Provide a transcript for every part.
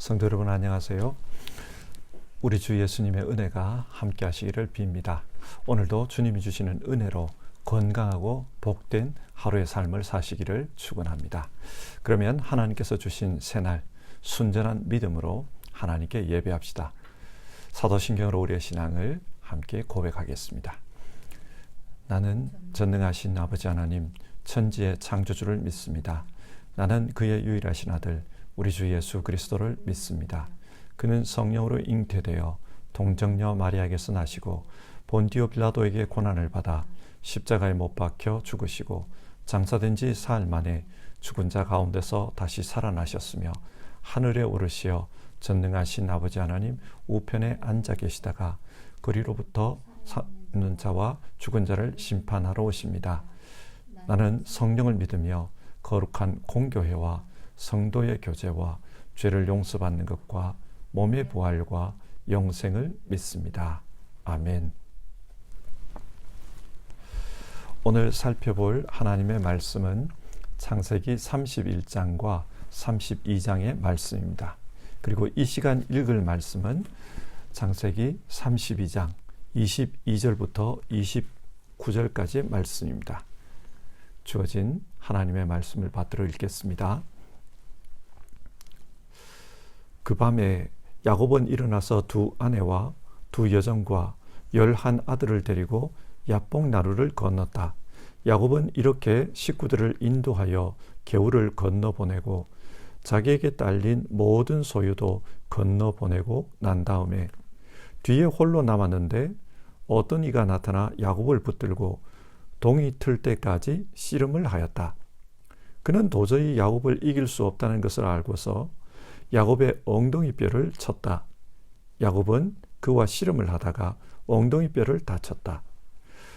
성도 여러분 안녕하세요. 우리 주 예수님의 은혜가 함께 하시기를 빕니다. 오늘도 주님이 주시는 은혜로 건강하고 복된 하루의 삶을 사시기를 축원합니다. 그러면 하나님께서 주신 새날 순전한 믿음으로 하나님께 예배합시다. 사도신경으로 우리의 신앙을 함께 고백하겠습니다. 나는 전능하신 아버지 하나님 천지의 창조주를 믿습니다. 나는 그의 유일하신 아들 우리 주 예수 그리스도를 믿습니다. 그는 성령으로 잉태되어 동정녀 마리아에게서 나시고 본디오 빌라도에게 고난을 받아 십자가에 못 박혀 죽으시고 장사된 지 사흘 만에 죽은 자 가운데서 다시 살아나셨으며 하늘에 오르시어 전능하신 아버지 하나님 우편에 앉아 계시다가 그리로부터 사는 자와 죽은 자를 심판하러 오십니다. 나는 성령을 믿으며 거룩한 공교회와 성도의 교제와 죄를 용서받는 것과 몸의 부활과 영생을 믿습니다. 아멘. 오늘 살펴볼 하나님의 말씀은 창세기 31장과 32장의 말씀입니다. 그리고 이 시간 읽을 말씀은 창세기 32장 22절부터 29절까지의 말씀입니다. 주어진 하나님의 말씀을 받들어 읽겠습니다. 그 밤에 야곱은 일어나서 두 아내와 두 여종과 11 아들을 데리고 야복 나루를 건넜다. 야곱은 이렇게 식구들을 인도하여 겨울을 건너보내고 자기에게 딸린 모든 소유도 건너보내고 난 다음에 뒤에 홀로 남았는데 어떤 이가 나타나 야곱을 붙들고 동이 틀 때까지 씨름을 하였다. 그는 도저히 야곱을 이길 수 없다는 것을 알고서 야곱의 엉덩이뼈를 쳤다. 야곱은 그와 씨름을 하다가 엉덩이뼈를 다쳤다.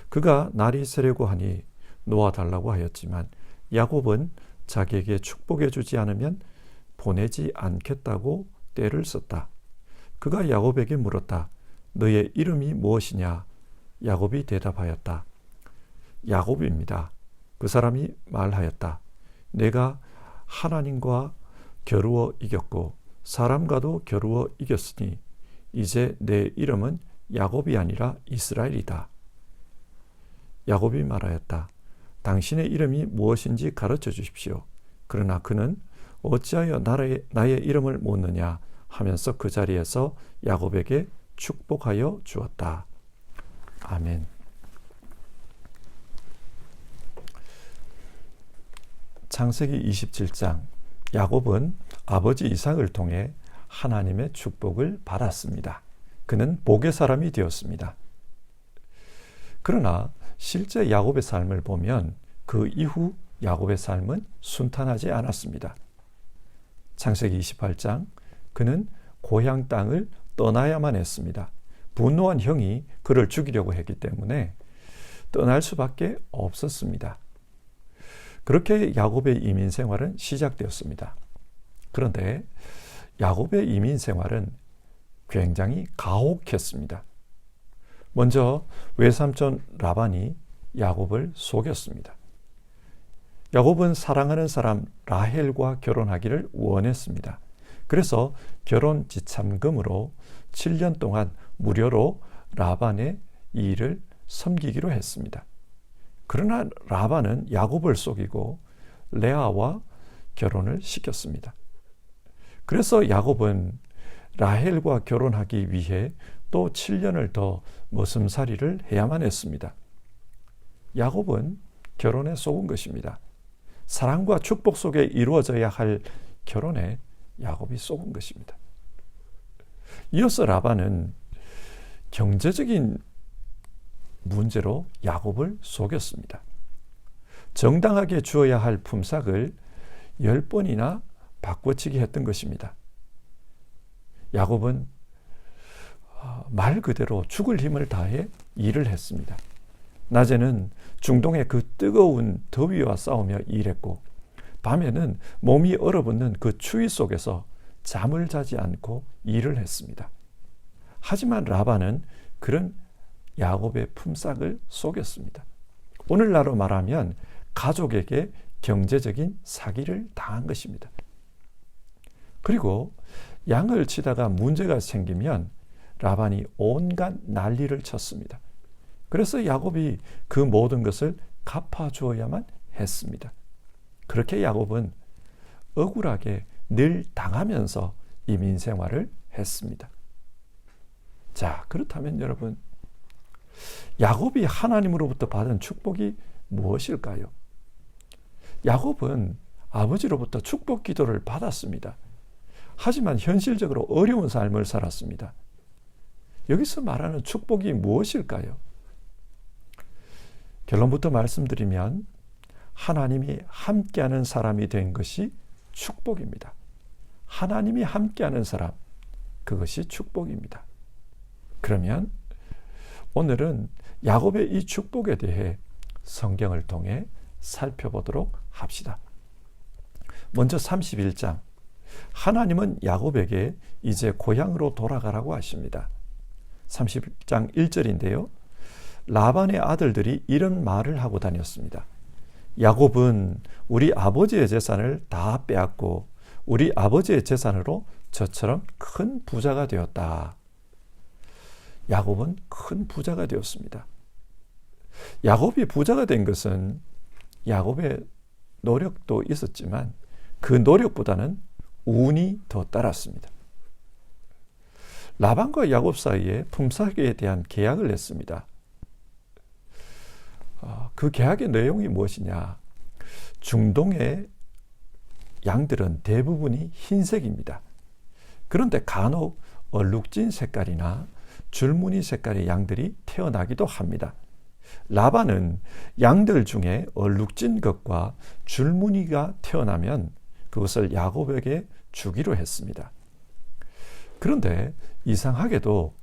그가 날이 새려고 하니 놓아달라고 하였지만 야곱은 자기에게 축복해 주지 않으면 보내지 않겠다고 떼를 썼다. 그가 야곱에게 물었다. 너의 이름이 무엇이냐? 야곱이 대답하였다. 야곱입니다. 그 사람이 말하였다. 내가 하나님과 겨루어 이겼고 사람과도 겨루어 이겼으니 이제 내 이름은 야곱이 아니라 이스라엘이다. 야곱이 말하였다. 당신의 이름이 무엇인지 가르쳐 주십시오. 그러나 그는 어찌하여 나의 이름을 묻느냐 하면서 그 자리에서 야곱에게 축복하여 주었다. 아멘. 창세기 27장 야곱은 아버지 이삭을 통해 하나님의 축복을 받았습니다. 그는 복의 사람이 되었습니다. 그러나 실제 야곱의 삶을 보면 그 이후 야곱의 삶은 순탄하지 않았습니다. 창세기 28장 그는 고향 땅을 떠나야만 했습니다. 분노한 형이 그를 죽이려고 했기 때문에 떠날 수밖에 없었습니다. 그렇게 야곱의 이민 생활은 시작되었습니다. 그런데 야곱의 이민 생활은 굉장히 가혹했습니다. 먼저 외삼촌 라반이 야곱을 속였습니다. 야곱은 사랑하는 사람 라헬과 결혼하기를 원했습니다. 그래서 결혼 지참금으로 7년 동안 무료로 라반의 일을 섬기기로 했습니다. 그러나 라반은 야곱을 속이고 레아와 결혼을 시켰습니다. 그래서 야곱은 라헬과 결혼하기 위해 또 7년을 더 머슴살이를 해야만 했습니다. 야곱은 결혼에 속은 것입니다. 사랑과 축복 속에 이루어져야 할 결혼에 야곱이 속은 것입니다. 이어서 라반은 경제적인 문제로 야곱을 속였습니다. 정당하게 주어야 할 품삯을 10번이나 바꿔치기 했던 것입니다. 야곱은 말 그대로 죽을 힘을 다해 일을 했습니다. 낮에는 중동의 그 뜨거운 더위와 싸우며 일했고 밤에는 몸이 얼어붙는 그 추위 속에서 잠을 자지 않고 일을 했습니다. 하지만 라반은 그런 야곱의 품삯을 속였습니다. 오늘날로 말하면 가족에게 경제적인 사기를 당한 것입니다. 그리고 양을 치다가 문제가 생기면 라반이 온갖 난리를 쳤습니다. 그래서 야곱이 그 모든 것을 갚아주어야만 했습니다. 그렇게 야곱은 억울하게 늘 당하면서 이민 생활을 했습니다. 자, 그렇다면 여러분, 야곱이 하나님으로부터 받은 축복이 무엇일까요? 야곱은 아버지로부터 축복 기도를 받았습니다. 하지만 현실적으로 어려운 삶을 살았습니다. 여기서 말하는 축복이 무엇일까요? 결론부터 말씀드리면 하나님이 함께하는 사람이 된 것이 축복입니다. 하나님이 함께하는 사람, 그것이 축복입니다. 그러면 오늘은 야곱의 이 축복에 대해 성경을 통해 살펴보도록 합시다. 먼저 31장, 하나님은 야곱에게 이제 고향으로 돌아가라고 하십니다. 30장 1절인데요. 라반의 아들들이 이런 말을 하고 다녔습니다. 야곱은 우리 아버지의 재산을 다 빼앗고 우리 아버지의 재산으로 저처럼 큰 부자가 되었다. 야곱은 큰 부자가 되었습니다. 야곱이 부자가 된 것은 야곱의 노력도 있었지만 그 노력보다는 운이 더 따랐습니다. 라반과 야곱 사이에 품삯에 대한 계약을 냈습니다. 그 계약의 내용이 무엇이냐? 중동의 양들은 대부분이 흰색입니다. 그런데 간혹 얼룩진 색깔이나 줄무늬 색깔의 양들이 태어나기도 합니다. 라반은 양들 중에 얼룩진 것과 줄무늬가 태어나면 그것을 야곱에게 주기로 했습니다. 그런데 이상하게도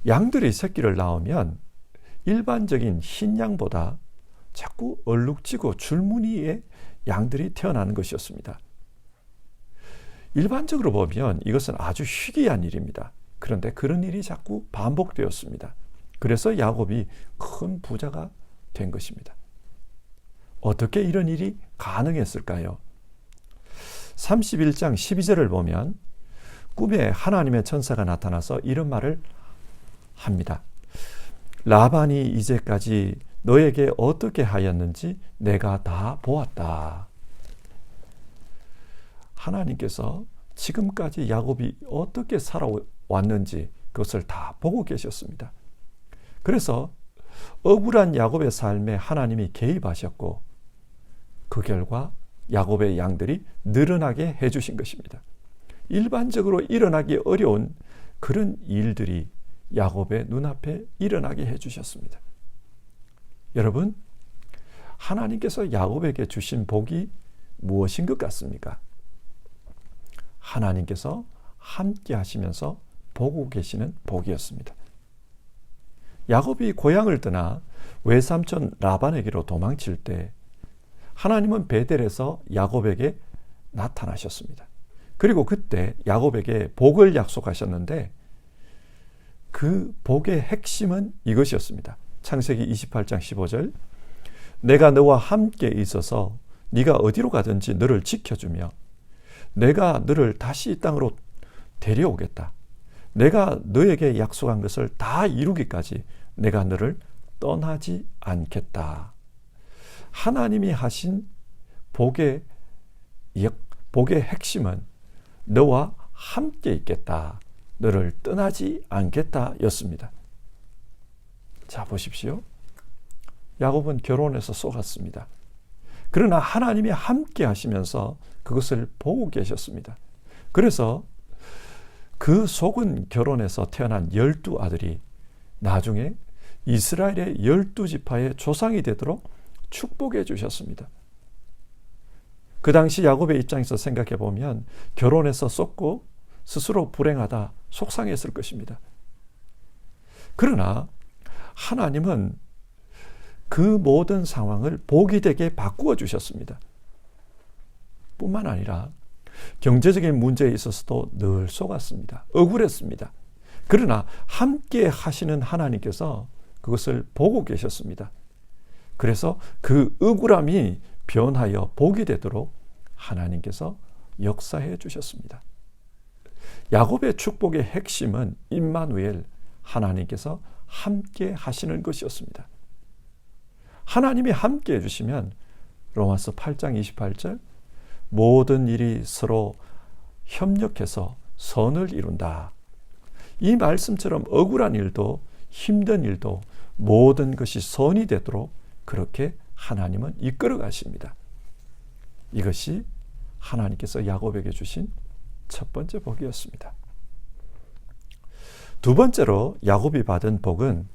양들이 새끼를 낳으면 일반적인 흰 양보다 자꾸 얼룩지고 줄무늬의 양들이 태어나는 것이었습니다. 일반적으로 보면 이것은 아주 희귀한 일입니다. 그런데 그런 일이 자꾸 반복되었습니다. 그래서 야곱이 큰 부자가 된 것입니다. 어떻게 이런 일이 가능했을까요? 31장 12절을 보면 꿈에 하나님의 천사가 나타나서 이런 말을 합니다. 라반이 이제까지 너에게 어떻게 하였는지 내가 다 보았다. 하나님께서 지금까지 야곱이 어떻게 살아왔는지 그것을 다 보고 계셨습니다. 그래서 억울한 야곱의 삶에 하나님이 개입하셨고 그 결과 야곱의 양들이 늘어나게 해주신 것입니다. 일반적으로 일어나기 어려운 그런 일들이 야곱의 눈앞에 일어나게 해주셨습니다. 여러분, 하나님께서 야곱에게 주신 복이 무엇인 것 같습니까? 하나님께서 함께 하시면서 보고 계시는 복이었습니다. 야곱이 고향을 떠나 외삼촌 라반에게로 도망칠 때 하나님은 베델에서 야곱에게 나타나셨습니다. 그리고 그때 야곱에게 복을 약속하셨는데 그 복의 핵심은 이것이었습니다. 창세기 28장 15절, 내가 너와 함께 있어서 네가 어디로 가든지 너를 지켜주며 내가 너를 다시 이 땅으로 데려오겠다. 내가 너에게 약속한 것을 다 이루기까지 내가 너를 떠나지 않겠다. 하나님이 하신 복의 핵심은 너와 함께 있겠다. 너를 떠나지 않겠다 였습니다. 자, 보십시오. 야곱은 결혼해서 속았습니다. 그러나 하나님이 함께 하시면서 그것을 보고 계셨습니다. 그래서 그 속은 결혼해서 태어난 12아들이 나중에 이스라엘의 12지파의 조상이 되도록 축복해 주셨습니다. 그 당시 야곱의 입장에서 생각해 보면 결혼해서 쏟고 스스로 불행하다 속상했을 것입니다. 그러나 하나님은 그 모든 상황을 복이 되게 바꾸어 주셨습니다. 뿐만 아니라 경제적인 문제에 있어서도 늘 속았습니다. 억울했습니다. 그러나 함께 하시는 하나님께서 그것을 보고 계셨습니다. 그래서 그 억울함이 변하여 복이 되도록 하나님께서 역사해 주셨습니다. 야곱의 축복의 핵심은 임마누엘, 하나님께서 함께 하시는 것이었습니다. 하나님이 함께 해주시면 로마서 8장 28절 모든 일이 서로 협력해서 선을 이룬다. 이 말씀처럼 억울한 일도 힘든 일도 모든 것이 선이 되도록 그렇게 하나님은 이끌어 가십니다. 이것이 하나님께서 야곱에게 주신 첫 번째 복이었습니다. 두 번째로 야곱이 받은 복은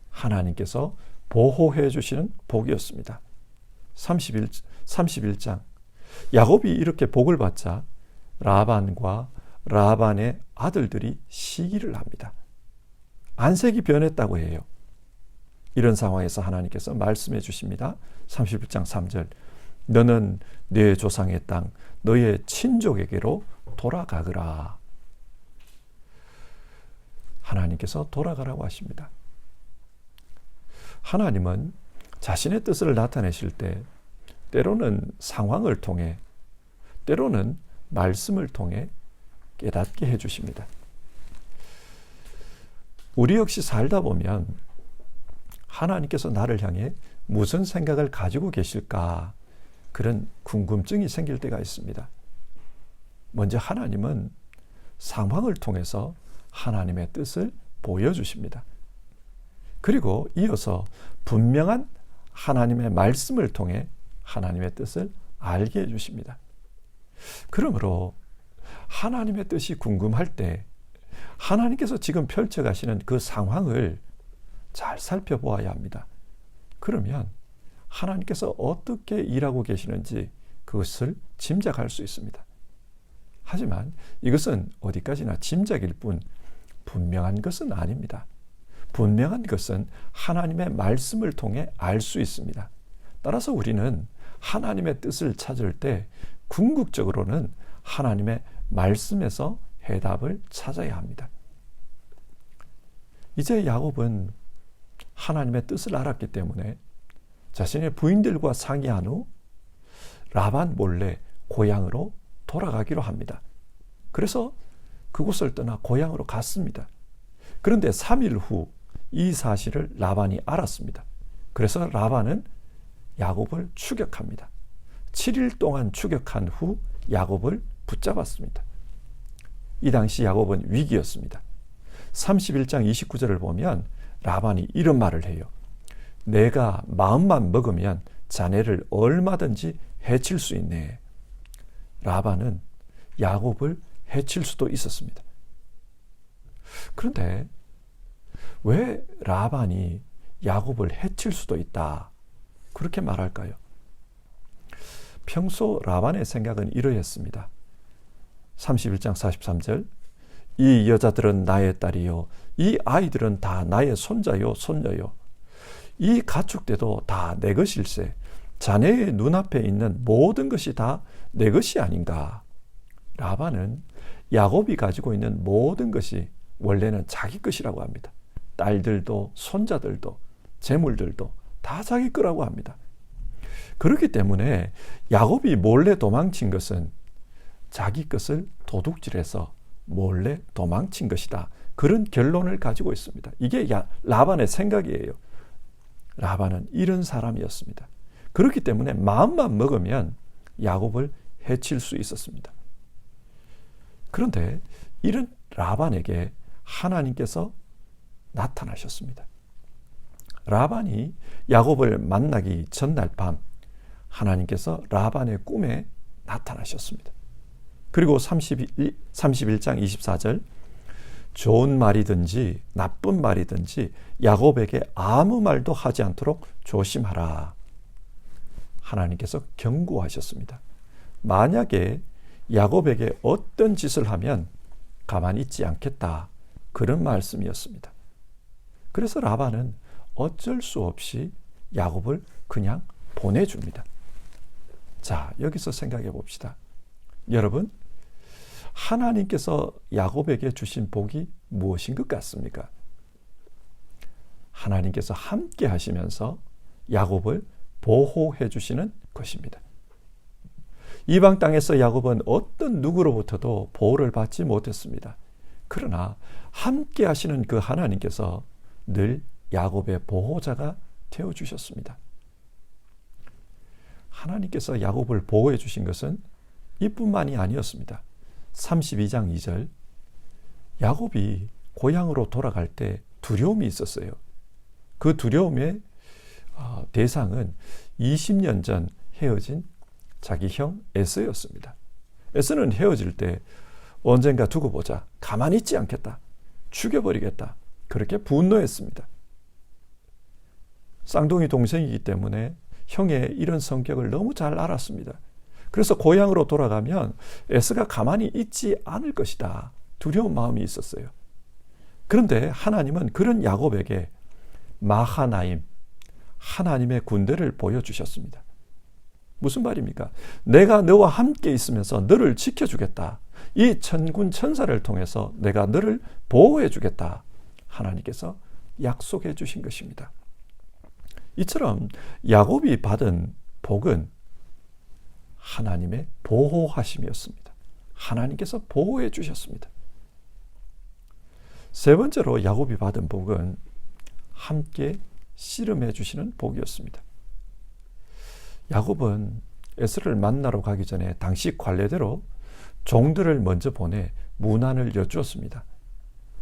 하나님께서 보호해 주시는 복이었습니다. 31장 야곱이 이렇게 복을 받자 라반과 라반의 아들들이 시기를 합니다. 안색이 변했다고 해요. 이런 상황에서 하나님께서 말씀해 주십니다. 31장 3절 너는 네 조상의 땅 너의 친족에게로 돌아가거라. 하나님께서 돌아가라고 하십니다. 하나님은 자신의 뜻을 나타내실 때 때로는 상황을 통해 때로는 말씀을 통해 깨닫게 해주십니다. 우리 역시 살다 보면 하나님께서 나를 향해 무슨 생각을 가지고 계실까 그런 궁금증이 생길 때가 있습니다. 먼저 하나님은 상황을 통해서 하나님의 뜻을 보여주십니다. 그리고 이어서 분명한 하나님의 말씀을 통해 하나님의 뜻을 알게 해주십니다. 그러므로 하나님의 뜻이 궁금할 때 하나님께서 지금 펼쳐가시는 그 상황을 잘 살펴보아야 합니다. 그러면 하나님께서 어떻게 일하고 계시는지 그것을 짐작할 수 있습니다. 하지만 이것은 어디까지나 짐작일 뿐 분명한 것은 아닙니다. 분명한 것은 하나님의 말씀을 통해 알 수 있습니다. 따라서 우리는 하나님의 뜻을 찾을 때 궁극적으로는 하나님의 말씀에서 해답을 찾아야 합니다. 이제 야곱은 하나님의 뜻을 알았기 때문에 자신의 부인들과 상의한 후 라반 몰래 고향으로 돌아가기로 합니다. 그래서 그곳을 떠나 고향으로 갔습니다. 그런데 3일 후 이 사실을 라반이 알았습니다. 그래서 라반은 야곱을 추격합니다. 7일 동안 추격한 후 야곱을 붙잡았습니다. 이 당시 야곱은 위기였습니다. 31장 29절을 보면 라반이 이런 말을 해요. 내가 마음만 먹으면 자네를 얼마든지 해칠 수 있네. 라반은 야곱을 해칠 수도 있었습니다. 그런데 왜 라반이 야곱을 해칠 수도 있다 그렇게 말할까요? 평소 라반의 생각은 이러했습니다. 31장 43절 이 여자들은 나의 딸이요 이 아이들은 다 나의 손자요 손녀요 이 가축대도 다 내 것일세 자네의 눈앞에 있는 모든 것이 다 내 것이 아닌가. 라반은 야곱이 가지고 있는 모든 것이 원래는 자기 것이라고 합니다. 딸들도 손자들도 재물들도 다 자기 거라고 합니다. 그렇기 때문에 야곱이 몰래 도망친 것은 자기 것을 도둑질해서 몰래 도망친 것이다. 그런 결론을 가지고 있습니다. 이게 라반의 생각이에요. 라반은 이런 사람이었습니다. 그렇기 때문에 마음만 먹으면 야곱을 해칠 수 있었습니다. 그런데 이런 라반에게 하나님께서 나타나셨습니다. 라반이 야곱을 만나기 전날 밤 하나님께서 라반의 꿈에 나타나셨습니다. 그리고 31장 24절 좋은 말이든지 나쁜 말이든지 야곱에게 아무 말도 하지 않도록 조심하라. 하나님께서 경고하셨습니다. 만약에 야곱에게 어떤 짓을 하면 가만히 있지 않겠다. 그런 말씀이었습니다. 그래서 라반은 어쩔 수 없이 야곱을 그냥 보내줍니다. 자, 여기서 생각해 봅시다. 여러분, 하나님께서 야곱에게 주신 복이 무엇인 것 같습니까? 하나님께서 함께 하시면서 야곱을 보호해 주시는 것입니다. 이방 땅에서 야곱은 어떤 누구로부터도 보호를 받지 못했습니다. 그러나 함께 하시는 그 하나님께서 늘 야곱의 보호자가 되어주셨습니다. 하나님께서 야곱을 보호해 주신 것은 이뿐만이 아니었습니다. 32장 2절, 야곱이 고향으로 돌아갈 때 두려움이 있었어요. 그 두려움의 대상은 20년 전 헤어진 자기 형 에서였습니다. 에서는 헤어질 때 언젠가 두고 보자, 가만히 있지 않겠다, 죽여버리겠다, 그렇게 분노했습니다. 쌍둥이 동생이기 때문에 형의 이런 성격을 너무 잘 알았습니다. 그래서 고향으로 돌아가면 에서가 가만히 있지 않을 것이다, 두려운 마음이 있었어요. 그런데 하나님은 그런 야곱에게 마하나임, 하나님의 군대를 보여주셨습니다. 무슨 말입니까? 내가 너와 함께 있으면서 너를 지켜주겠다. 이 천군 천사를 통해서 내가 너를 보호해 주겠다. 하나님께서 약속해 주신 것입니다. 이처럼 야곱이 받은 복은 하나님의 보호하심이었습니다. 하나님께서 보호해 주셨습니다. 세 번째로 야곱이 받은 복은 함께 씨름해 주시는 복이었습니다. 야곱은 에서를 만나러 가기 전에 당시 관례대로 종들을 먼저 보내 문안을 여쭈었습니다.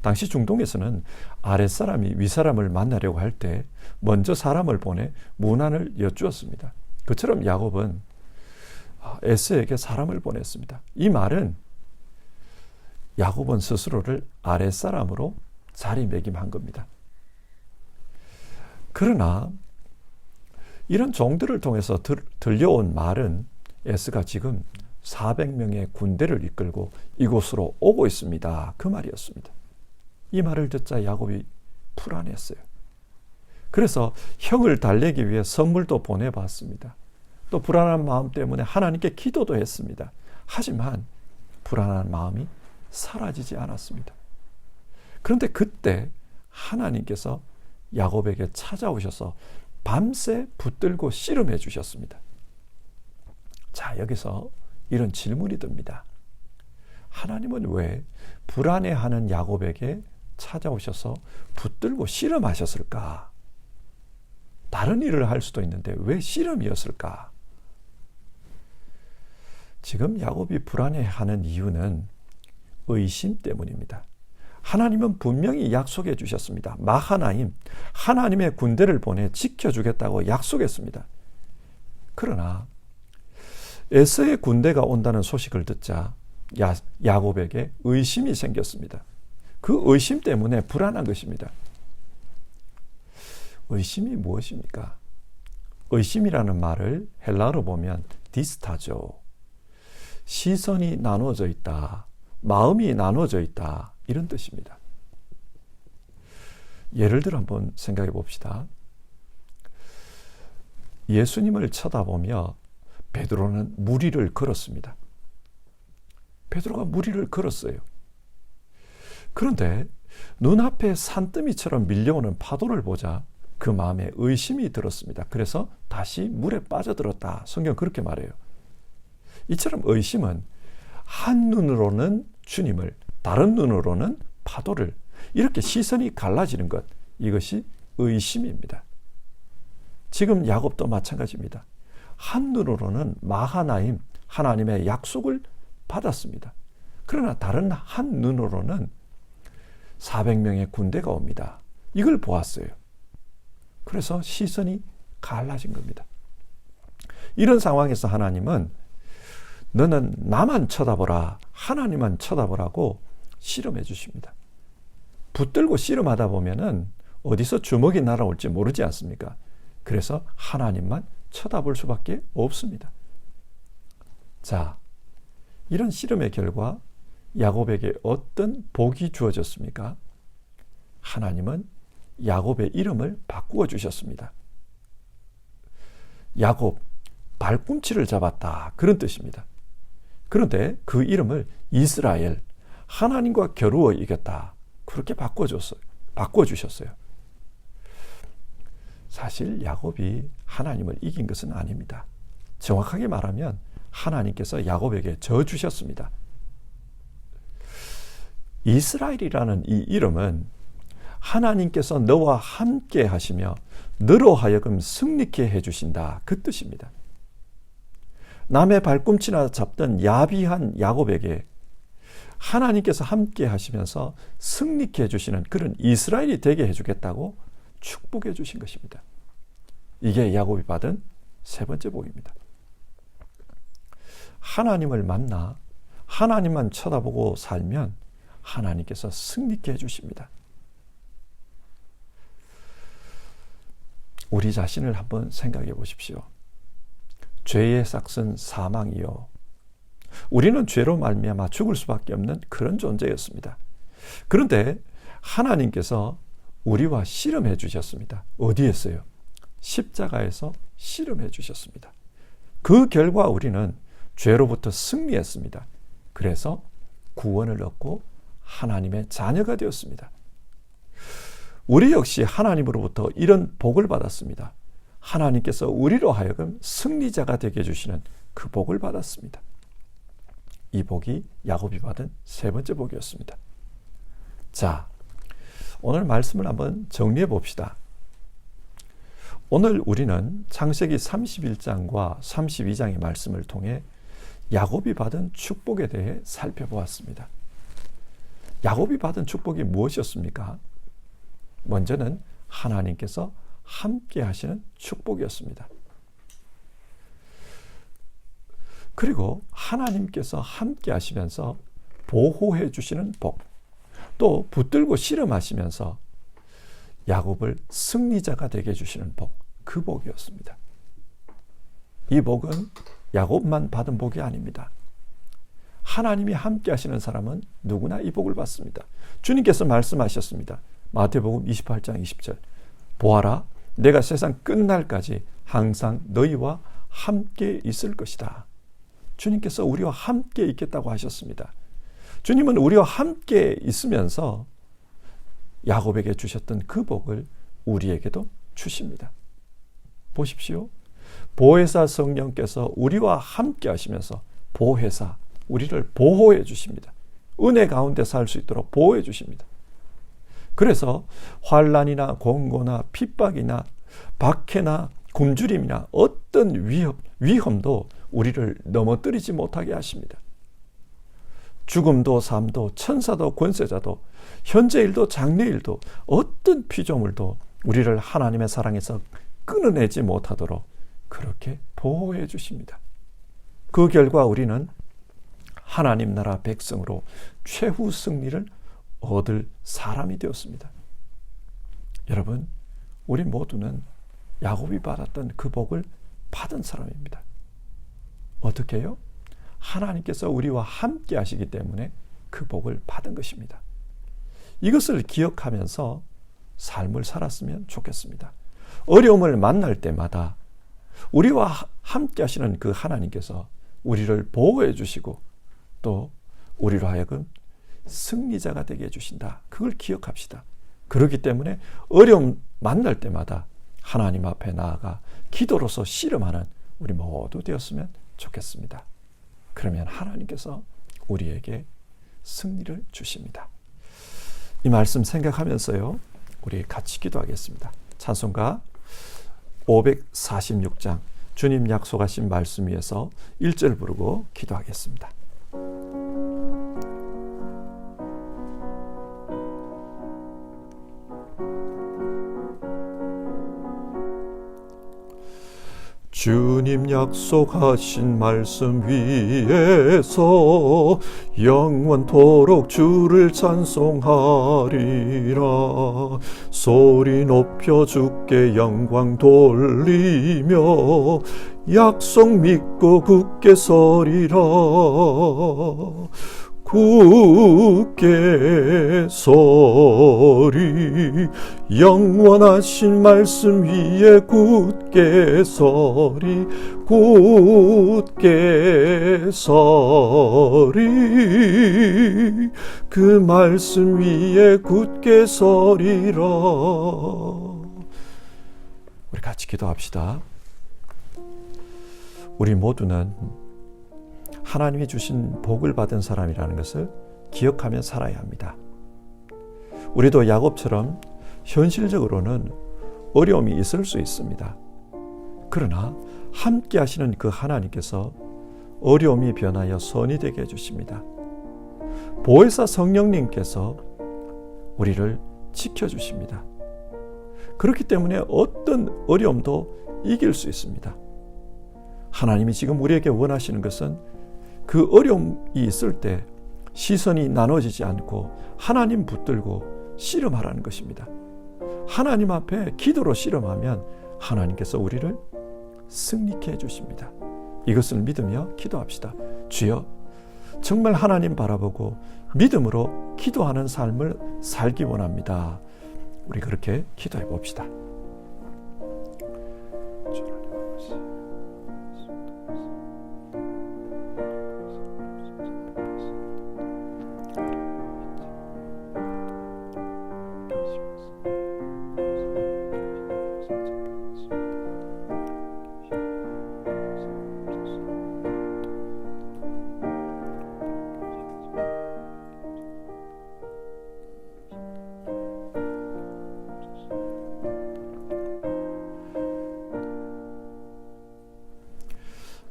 당시 중동에서는 아랫사람이 윗사람을 만나려고 할 때 먼저 사람을 보내 문안을 여쭈었습니다. 그처럼 야곱은 에서에게 사람을 보냈습니다. 이 말은 야곱은 스스로를 아랫사람으로 자리매김한 겁니다. 그러나 이런 종들을 통해서 들려온 말은 에서가 지금 400명의 군대를 이끌고 이곳으로 오고 있습니다, 그 말이었습니다. 이 말을 듣자 야곱이 불안했어요. 그래서 형을 달래기 위해 선물도 보내봤습니다. 또 불안한 마음 때문에 하나님께 기도도 했습니다. 하지만 불안한 마음이 사라지지 않았습니다. 그런데 그때 하나님께서 야곱에게 찾아오셔서 밤새 붙들고 씨름해 주셨습니다. 자, 여기서 이런 질문이 듭니다. 하나님은 왜 불안해하는 야곱에게 찾아오셔서 붙들고 씨름하셨을까? 다른 일을 할 수도 있는데 왜 씨름이었을까? 지금 야곱이 불안해하는 이유는 의심 때문입니다. 하나님은 분명히 약속해 주셨습니다. 마하나임, 하나님의 군대를 보내 지켜주겠다고 약속했습니다. 그러나 에서의 군대가 온다는 소식을 듣자 야곱에게 의심이 생겼습니다. 그 의심 때문에 불안한 것입니다. 의심이 무엇입니까? 의심이라는 말을 헬라어로 보면 디스타죠. 시선이 나눠져 있다, 마음이 나눠져 있다, 이런 뜻입니다. 예를 들어 한번 생각해 봅시다. 예수님을 쳐다보며 베드로는 무리를 걸었습니다. 베드로가 무리를 걸었어요. 그런데 눈앞에 산더미처럼 밀려오는 파도를 보자 그 마음에 의심이 들었습니다. 그래서 다시 물에 빠져들었다. 성경 그렇게 말해요. 이처럼 의심은 한 눈으로는 주님을, 다른 눈으로는 파도를, 이렇게 시선이 갈라지는 것, 이것이 의심입니다. 지금 야곱도 마찬가지입니다. 한 눈으로는 마하나임, 하나님의 약속을 받았습니다. 그러나 다른 한 눈으로는 400명의 군대가 옵니다. 이걸 보았어요. 그래서 시선이 갈라진 겁니다. 이런 상황에서 하나님은 너는 나만 쳐다보라, 하나님만 쳐다보라고 씨름해 주십니다. 붙들고 씨름하다 보면은 어디서 주먹이 날아올지 모르지 않습니까? 그래서 하나님만 쳐다볼 수밖에 없습니다. 자, 이런 씨름의 결과 야곱에게 어떤 복이 주어졌습니까? 하나님은 야곱의 이름을 바꾸어 주셨습니다. 야곱, 발꿈치를 잡았다, 그런 뜻입니다. 그런데 그 이름을 이스라엘, 하나님과 겨루어 이겼다, 그렇게 바꿔주셨어요. 사실 야곱이 하나님을 이긴 것은 아닙니다. 정확하게 말하면 하나님께서 야곱에게 져 주셨습니다. 이스라엘이라는 이 이름은 하나님께서 너와 함께 하시며 너로 하여금 승리케 해주신다, 그 뜻입니다. 남의 발꿈치나 잡던 야비한 야곱에게 하나님께서 함께 하시면서 승리케 해주시는 그런 이스라엘이 되게 해주겠다고 축복해 주신 것입니다. 이게 야곱이 받은 세 번째 복입니다. 하나님을 만나 하나님만 쳐다보고 살면 하나님께서 승리케 해주십니다. 우리 자신을 한번 생각해 보십시오. 죄의 삭은 사망이요. 우리는 죄로 말미암아 죽을 수밖에 없는 그런 존재였습니다. 그런데 하나님께서 우리와 씨름해 주셨습니다. 어디에서요? 십자가에서 씨름해 주셨습니다. 그 결과 우리는 죄로부터 승리했습니다. 그래서 구원을 얻고 하나님의 자녀가 되었습니다. 우리 역시 하나님으로부터 이런 복을 받았습니다. 하나님께서 우리로 하여금 승리자가 되게 해주시는 그 복을 받았습니다. 이 복이 야곱이 받은 세 번째 복이었습니다. 자, 오늘 말씀을 한번 정리해 봅시다. 오늘 우리는 창세기 31장과 32장의 말씀을 통해 야곱이 받은 축복에 대해 살펴보았습니다. 야곱이 받은 축복이 무엇이었습니까? 먼저는 하나님께서 함께 하시는 축복이었습니다. 그리고 하나님께서 함께 하시면서 보호해 주시는 복, 또 붙들고 씨름하시면서 야곱을 승리자가 되게 해주시는 복, 그 복이었습니다. 이 복은 야곱만 받은 복이 아닙니다. 하나님이 함께 하시는 사람은 누구나 이 복을 받습니다. 주님께서 말씀하셨습니다. 마태복음 28장 20절, 보아라, 내가 세상 끝날까지 항상 너희와 함께 있을 것이다. 주님께서 우리와 함께 있겠다고 하셨습니다. 주님은 우리와 함께 있으면서 야곱에게 주셨던 그 복을 우리에게도 주십니다. 보십시오. 보혜사 성령께서 우리와 함께 하시면서 보혜사, 우리를 보호해 주십니다. 은혜 가운데 살 수 있도록 보호해 주십니다. 그래서 환난이나 공고나 핍박이나 박해나 굶주림이나 어떤 위험도 우리를 넘어뜨리지 못하게 하십니다. 죽음도 삶도 천사도 권세자도 현재일도 장래일도 어떤 피조물도 우리를 하나님의 사랑에서 끊어내지 못하도록 그렇게 보호해 주십니다. 그 결과 우리는 하나님 나라 백성으로 최후 승리를 얻을 사람이 되었습니다. 여러분, 우리 모두는 야곱이 받았던 그 복을 받은 사람입니다. 어떻게 해요? 하나님께서 우리와 함께 하시기 때문에 그 복을 받은 것입니다. 이것을 기억하면서 삶을 살았으면 좋겠습니다. 어려움을 만날 때마다 우리와 함께 하시는 그 하나님께서 우리를 보호해 주시고 또 우리로 하여금 승리자가 되게 해주신다. 그걸 기억합시다. 그렇기 때문에 어려움 만날 때마다 하나님 앞에 나아가 기도로서 씨름하는 우리 모두 되었으면 좋겠습니다. 그러면 하나님께서 우리에게 승리를 주십니다. 이 말씀 생각하면서요, 우리 같이 기도하겠습니다. 찬송가 546장 주님 약속하신 말씀 위에서 1절 부르고 기도하겠습니다. 주님 약속하신 말씀 위에서 영원토록 주를 찬송하리라. 소리 높여 주께 영광 돌리며 약속 믿고 굳게 서리라. 굳게 서리 영원하신 말씀 위에 굳게 서리 굳게 서리 그 말씀 위에 굳게 서리라. 우리 같이 기도합시다. 우리 모두는 하나님이 주신 복을 받은 사람이라는 것을 기억하며 살아야 합니다. 우리도 야곱처럼 현실적으로는 어려움이 있을 수 있습니다. 그러나 함께 하시는 그 하나님께서 어려움이 변하여 선이 되게 해주십니다. 보혜사 성령님께서 우리를 지켜주십니다. 그렇기 때문에 어떤 어려움도 이길 수 있습니다. 하나님이 지금 우리에게 원하시는 것은 그 어려움이 있을 때 시선이 나눠지지 않고 하나님 붙들고 씨름하라는 것입니다. 하나님 앞에 기도로 씨름하면 하나님께서 우리를 승리케 해주십니다. 이것을 믿으며 기도합시다. 주여, 정말 하나님 바라보고 믿음으로 기도하는 삶을 살기 원합니다. 우리 그렇게 기도해 봅시다.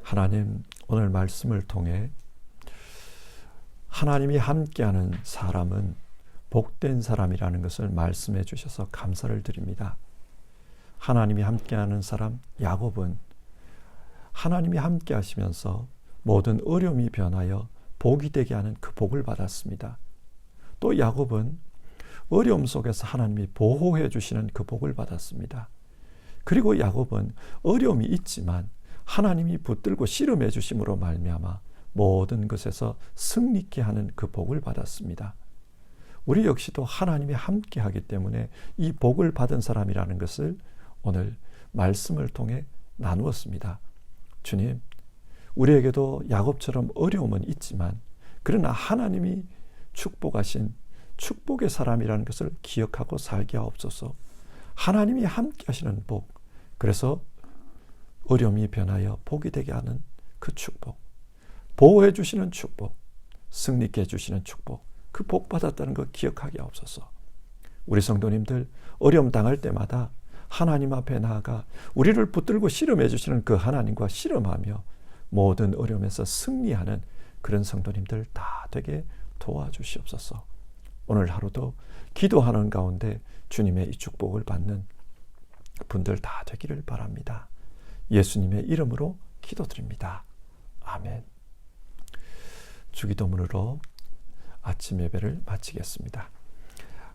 하나님, 오늘 말씀을 통해 하나님이 함께하는 사람은 복된 사람이라는 것을 말씀해 주셔서 감사를 드립니다. 하나님이 함께하는 사람 야곱은 하나님이 함께하시면서 모든 어려움이 변하여 복이 되게 하는 그 복을 받았습니다. 또 야곱은 어려움 속에서 하나님이 보호해 주시는 그 복을 받았습니다. 그리고 야곱은 어려움이 있지만 하나님이 붙들고 씨름해 주심으로 말미암아 모든 것에서 승리케 하는 그 복을 받았습니다. 우리 역시도 하나님이 함께하기 때문에 이 복을 받은 사람이라는 것을 오늘 말씀을 통해 나누었습니다. 주님, 우리에게도 야곱처럼 어려움은 있지만 그러나 하나님이 축복하신 축복의 사람이라는 것을 기억하고 살게 하옵소서. 하나님이 함께하시는 복, 그래서 어려움이 변하여 복이 되게 하는 그 축복, 보호해 주시는 축복, 승리케 해주시는 축복, 그 복 받았다는 것 기억하게 하옵소서. 우리 성도님들 어려움 당할 때마다 하나님 앞에 나아가 우리를 붙들고 씨름해 주시는 그 하나님과 씨름하며 모든 어려움에서 승리하는 그런 성도님들 다 되게 도와주시옵소서. 오늘 하루도 기도하는 가운데 주님의 이 축복을 받는 분들 다 되기를 바랍니다. 예수님의 이름으로 기도드립니다. 아멘. 주기도문으로 아침 예배를 마치겠습니다.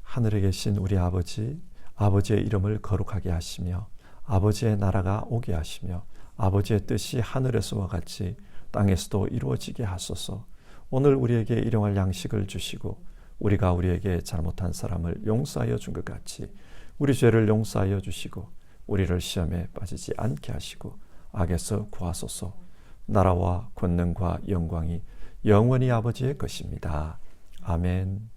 하늘에 계신 우리 아버지, 아버지의 이름을 거룩하게 하시며 아버지의 나라가 오게 하시며 아버지의 뜻이 하늘에서와 같이 땅에서도 이루어지게 하소서. 오늘 우리에게 일용할 양식을 주시고 우리가 우리에게 잘못한 사람을 용서하여 준 것 같이 우리 죄를 용서하여 주시고 우리를 시험에 빠지지 않게 하시고 악에서 구하소서. 나라와 권능과 영광이 영원히 아버지의 것입니다. 아멘.